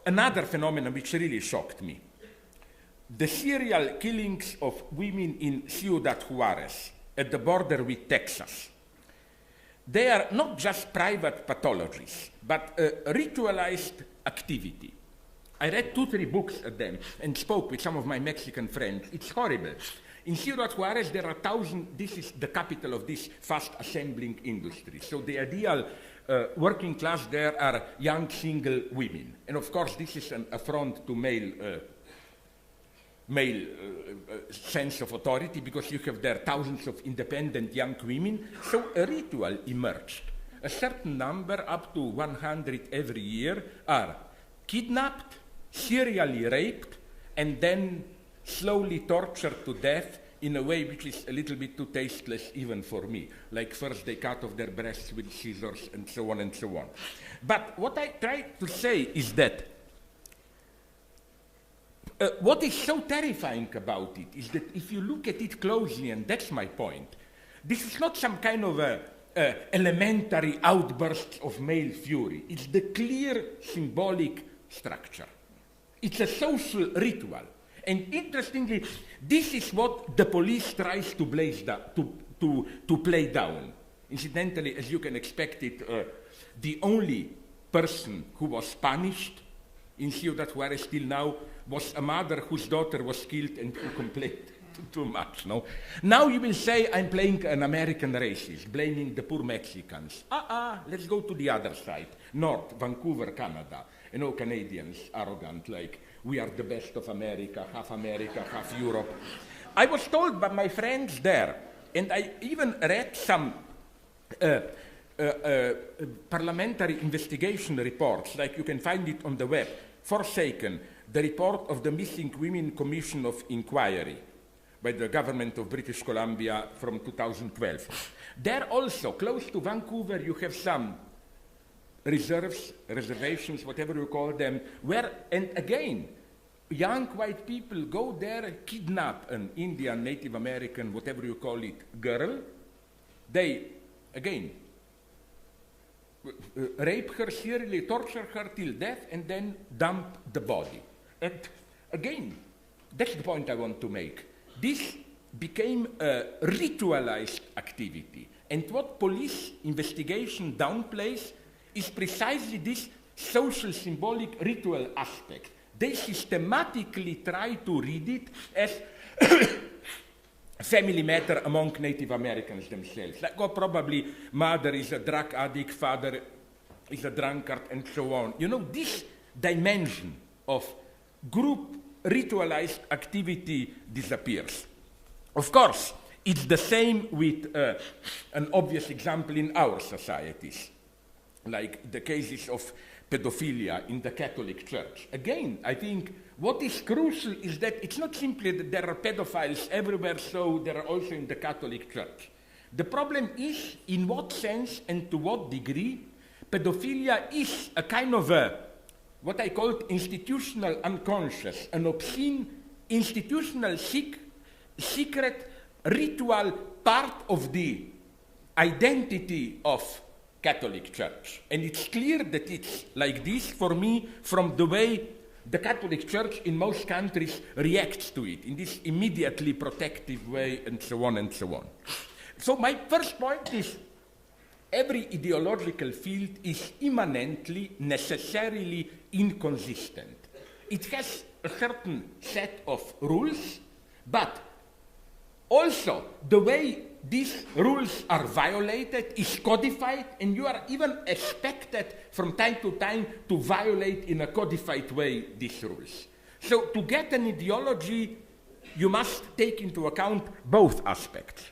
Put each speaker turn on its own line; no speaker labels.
another phenomenon which really shocked me. The serial killings of women in Ciudad Juarez at the border with Texas. They are not just private pathologies, but a ritualized activity. I read 2-3 books at them and spoke with some of my Mexican friends. It's horrible. In Ciudad Juarez, there are thousands, this is the capital of this fast assembling industry. So the ideal working class there are young single women. And of course, this is an affront to male sense of authority, because you have there thousands of independent young women. So a ritual emerged. A certain number, up to 100 every year, are kidnapped, serially raped, and then slowly tortured to death in a way which is a little bit too tasteless even for me. Like first they cut off their breasts with scissors and so on and so on. But what I try to say is that what is so terrifying about it is that if you look at it closely, and that's my point, this is not some kind of elementary outburst of male fury. It's the clear symbolic structure. It's a social ritual. And interestingly, this is what the police tries to play down. Incidentally, as you can expect it, the only person who was punished in Ciudad Juarez till now was a mother whose daughter was killed and who complained too much. No? Now you will say I'm playing an American racist, blaming the poor Mexicans. Let's go to the other side, North, Vancouver, Canada. And all Canadians arrogant, like we are the best of America, half Europe. I was told by my friends there, and I even read some parliamentary investigation reports, like you can find it on the web. Forsaken, the report of the Missing Women Commission of Inquiry by the government of British Columbia from 2012. There also, close to Vancouver, you have some reservations, whatever you call them, where, and again, young white people go there, kidnap an Indian, Native American, whatever you call it, girl. They, again, rape her, serially torture her till death, and then dump the body. And again, that's the point I want to make. This became a ritualized activity. And what police investigation downplays is precisely this social symbolic ritual aspect. They systematically try to read it as family matter among Native Americans themselves. Like, oh, probably mother is a drug addict, father is a drunkard, and so on. You know, this dimension of group ritualized activity disappears. Of course, it's the same with an obvious example in our societies, like the cases of pedophilia in the Catholic Church. Again, I think what is crucial is that it's not simply that there are pedophiles everywhere, so there are also in the Catholic Church. The problem is in what sense and to what degree pedophilia is a kind of what I called institutional unconscious, an obscene institutional secret ritual part of the identity of Catholic Church. And it's clear that it's like this for me from the way the Catholic Church in most countries reacts to it, in this immediately protective way, and so on and so on. So my first point is every ideological field is immanently, necessarily inconsistent. It has a certain set of rules, but also the way these rules are violated is codified, and you are even expected from time to time to violate in a codified way these rules. So to get an ideology, you must take into account both aspects.